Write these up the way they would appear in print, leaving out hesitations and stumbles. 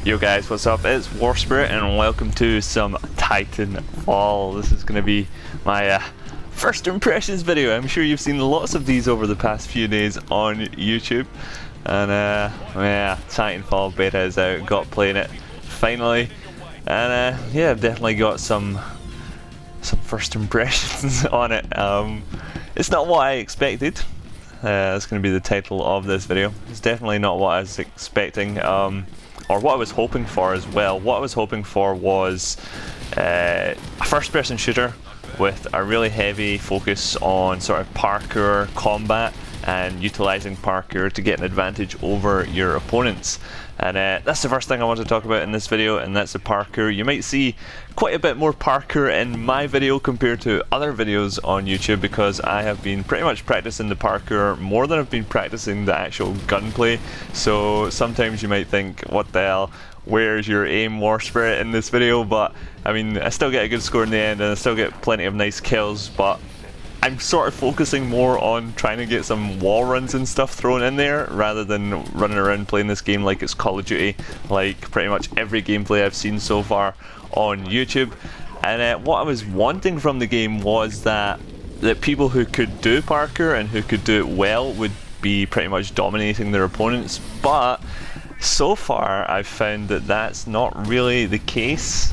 Yo guys, what's up? It's WarSpirit and welcome to some Titanfall. This is going to be my first impressions video. I'm sure you've seen lots of these over the past few days on YouTube. And yeah, Titanfall beta is out, got playing it finally. And yeah, I've definitely got some first impressions on it. It's not what I expected. That's going to be the title of this video. It's definitely not what I was expecting. Or what I was hoping for as well. What I was hoping for was a first-person shooter with a really heavy focus on sort of parkour combat and utilising parkour to get an advantage over your opponents. And that's the first thing I want to talk about in this video, and that's the parkour. You might see quite a bit more parkour in my video compared to other videos on YouTube because I have been pretty much practicing the parkour more than I've been practicing the actual gunplay. So sometimes you might think, what the hell, where's your aim, WarSpirit, in this video? But I mean, I still get a good score in the end and I still get plenty of nice kills, but I'm sort of focusing more on trying to get some wall runs and stuff thrown in there rather than running around playing this game like it's Call of Duty, like pretty much every gameplay I've seen so far on YouTube. And what I was wanting from the game was that people who could do parkour and who could do it well would be pretty much dominating their opponents, but so far I've found that that's not really the case.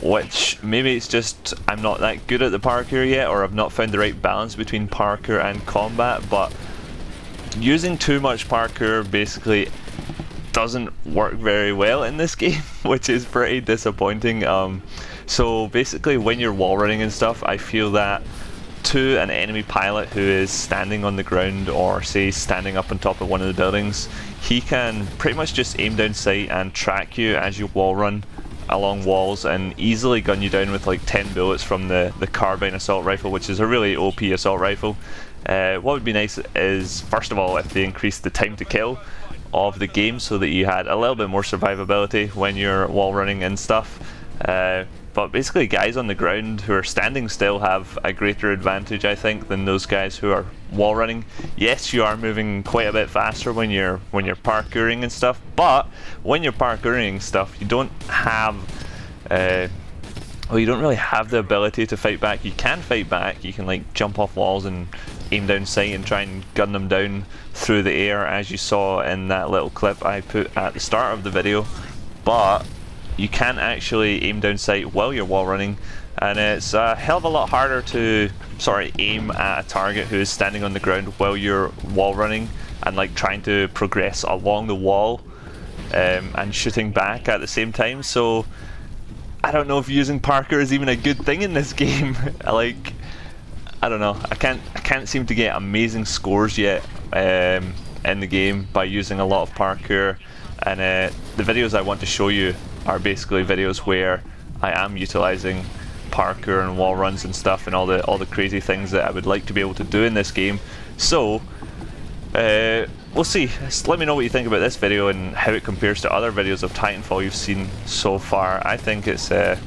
Which maybe it's just I'm not that good at the parkour yet, or I've not found the right balance between parkour and combat, but using too much parkour basically doesn't work very well in this game, which is pretty disappointing. So basically when you're wall running and stuff, I feel that to an enemy pilot who is standing on the ground or say standing up on top of one of the buildings, he can pretty much just aim down sight and track you as you wall run along walls and easily gun you down with like 10 bullets from the carbine assault rifle, which is a really OP assault rifle. What would be nice is, first of all, if they increased the time to kill of the game so that you had a little bit more survivability when you're wall running and stuff. But basically guys on the ground who are standing still have a greater advantage, I think, than those guys who are wall running. Yes, you are moving quite a bit faster when you're parkouring and stuff, but when you're parkouring stuff, you don't have well, you don't really have the ability to fight back. You can fight back, you can like jump off walls and aim down sight and try and gun them down through the air, as you saw in that little clip I put at the start of the video, but you can't actually aim down sight while you're wall running, and it's a hell of a lot harder to sort of aim at a target who is standing on the ground while you're wall running and like trying to progress along the wall and shooting back at the same time. So I don't know if using parkour is even a good thing in this game. Like, I don't know, I can't seem to get amazing scores yet in the game by using a lot of parkour, and the videos I want to show you are basically videos where I am utilising parkour and wall runs and stuff and all the crazy things that I would like to be able to do in this game. So we'll see. Just let me know what you think about this video and how it compares to other videos of Titanfall you've seen so far. I think it's a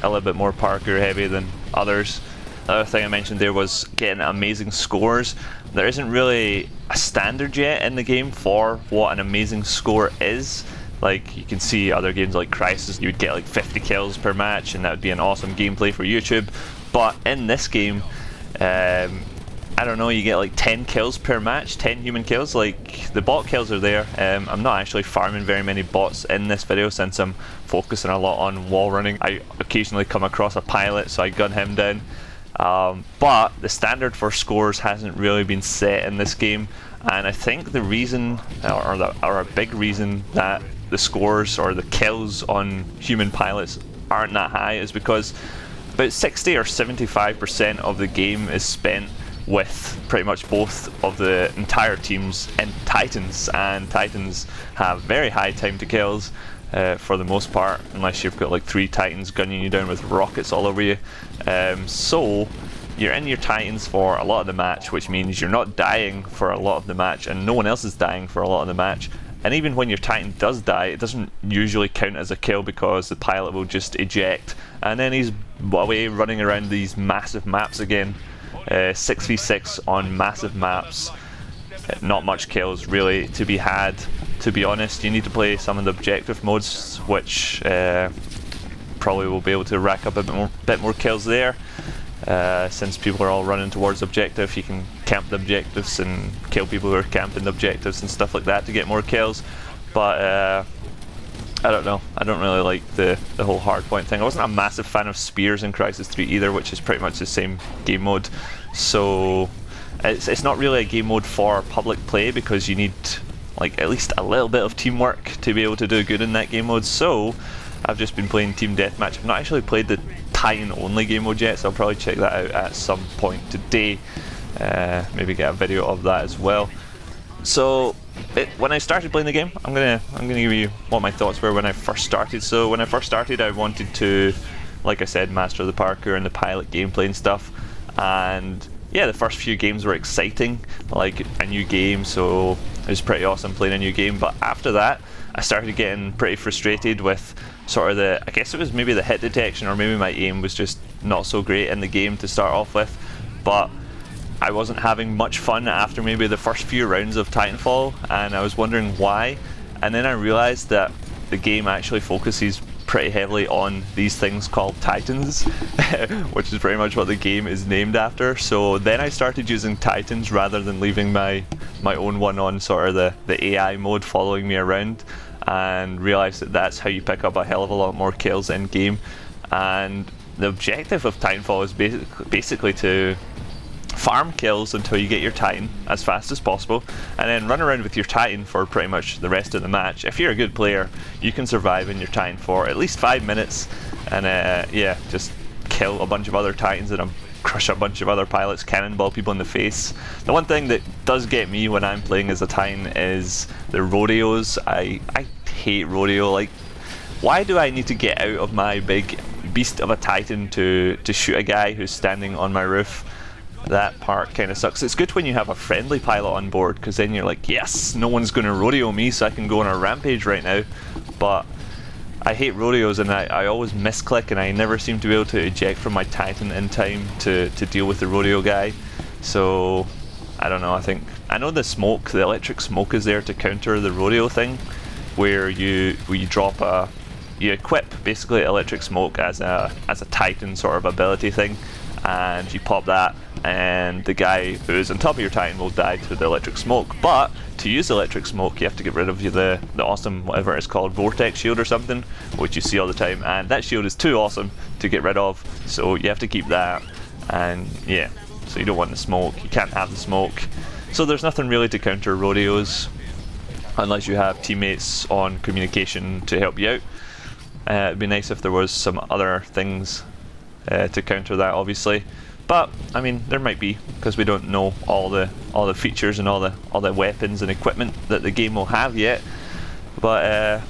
little bit more parkour heavy than others. The other thing I mentioned there was getting amazing scores. There isn't really a standard yet in the game for what an amazing score is. Like, you can see other games like Crysis, you would get like 50 kills per match and that would be an awesome gameplay for YouTube. But in this game, I don't know, you get like 10 kills per match, 10 human kills. Like, the bot kills are there. I'm not actually farming very many bots in this video since I'm focusing a lot on wall running. I occasionally come across a pilot, so I gun him down. But the standard for scores hasn't really been set in this game, and I think the reason, or a big reason, that the scores or the kills on human pilots aren't that high is because about 60 or 75% of the game is spent with pretty much both of the entire teams in Titans, and Titans have very high time to kills for the most part, unless you've got like 3 Titans gunning you down with rockets all over you. So you're in your Titans for a lot of the match, which means you're not dying for a lot of the match and no one else is dying for a lot of the match. And even when your Titan does die, it doesn't usually count as a kill because the pilot will just eject and then he's away running around these massive maps again. 6v6 on massive maps, not much kills really to be had. to be honest. You need to play some of the objective modes, which probably will be able to rack up a bit more kills there. Since people are all running towards objective, you can camp the objectives and kill people who are camping the objectives and stuff like that to get more kills. But I don't know, I don't really like the whole hardpoint thing. I wasn't a massive fan of spears in Crysis 3 either, which is pretty much the same game mode. So it's not really a game mode for public play, because you need like at least a little bit of teamwork to be able to do good in that game mode. So I've just been playing Team Deathmatch. I've not actually played the Titan only game mode yet, so I'll probably check that out at some point today. Maybe get a video of that as well. So when I started playing the game, I'm gonna give you what my thoughts were when I first started. So when I first started, I wanted to, like I said, master the parkour and the pilot gameplay and stuff. And yeah, the first few games were exciting, like a new game, so it was pretty awesome playing a new game. But after that, I started getting pretty frustrated with sort of I guess it was maybe the hit detection, or maybe my aim was just not so great in the game to start off with. But I wasn't having much fun after maybe the first few rounds of Titanfall, and I was wondering why. And then I realised that the game actually focuses pretty heavily on these things called Titans, which is pretty much what the game is named after. So then I started using Titans rather than leaving my own one on sort of the AI mode following me around, and realised that that's how you pick up a hell of a lot more kills in game. And the objective of Titanfall is basically to farm kills until you get your Titan as fast as possible, and then run around with your Titan for pretty much the rest of the match. If you're a good player, you can survive in your Titan for at least 5 minutes, and yeah, just kill a bunch of other Titans and crush a bunch of other pilots, cannonball people in the face. The one thing that does get me when I'm playing as a Titan is the rodeos. I hate rodeo. Like, why do I need to get out of my big beast of a Titan to shoot a guy who's standing on my roof? That part kind of sucks. It's good when you have a friendly pilot on board, because then you're like, yes, no one's going to rodeo me, so I can go on a rampage right now. But I hate rodeos, and I always misclick, and I never seem to be able to eject from my Titan in time to deal with the rodeo guy. So I don't know, I know the smoke, the electric smoke is there to counter the rodeo thing, where you drop you equip basically electric smoke as a Titan sort of ability thing, and you pop that, and the guy who's on top of your Titan will die to the electric smoke. But to use electric smoke, you have to get rid of the awesome, whatever it's called, vortex shield or something, which you see all the time, and that shield is too awesome to get rid of, so you have to keep that. And yeah, so you don't want the smoke, you can't have the smoke. So there's nothing really to counter rodeos unless you have teammates on communication to help you out. It'd be nice if there was some other things to counter that, obviously, but I mean there might be, because we don't know all the features and all the weapons and equipment that the game will have yet. But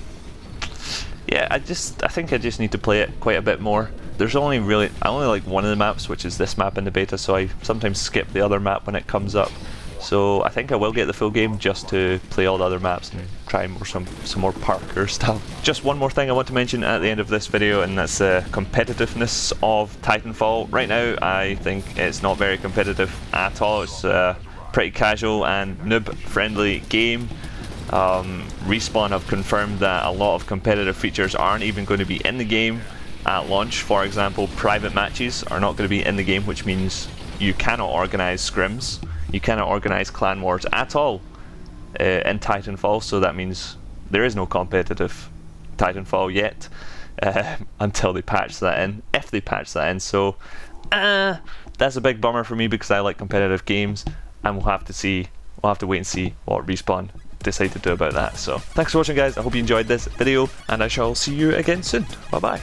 yeah, I think I just need to play it quite a bit more. There's I only like one of the maps, which is this map in the beta, so I sometimes skip the other map when it comes up. So I think I will get the full game just to play all the other maps and try some more Parkour stuff. Just one more thing I want to mention at the end of this video, and that's the competitiveness of Titanfall. Right now I think it's not very competitive at all. It's a pretty casual and noob friendly game. Respawn have confirmed that a lot of competitive features aren't even going to be in the game at launch. For example, private matches are not going to be in the game, which means you cannot organise scrims. You cannot organise clan wars at all in Titanfall, so that means there is no competitive Titanfall yet until they patch that in, if they patch that in. So that's a big bummer for me, because I like competitive games, and we'll have to wait and see what Respawn decide to do about that. So thanks for watching, guys. I hope you enjoyed this video, and I shall see you again soon. Bye bye.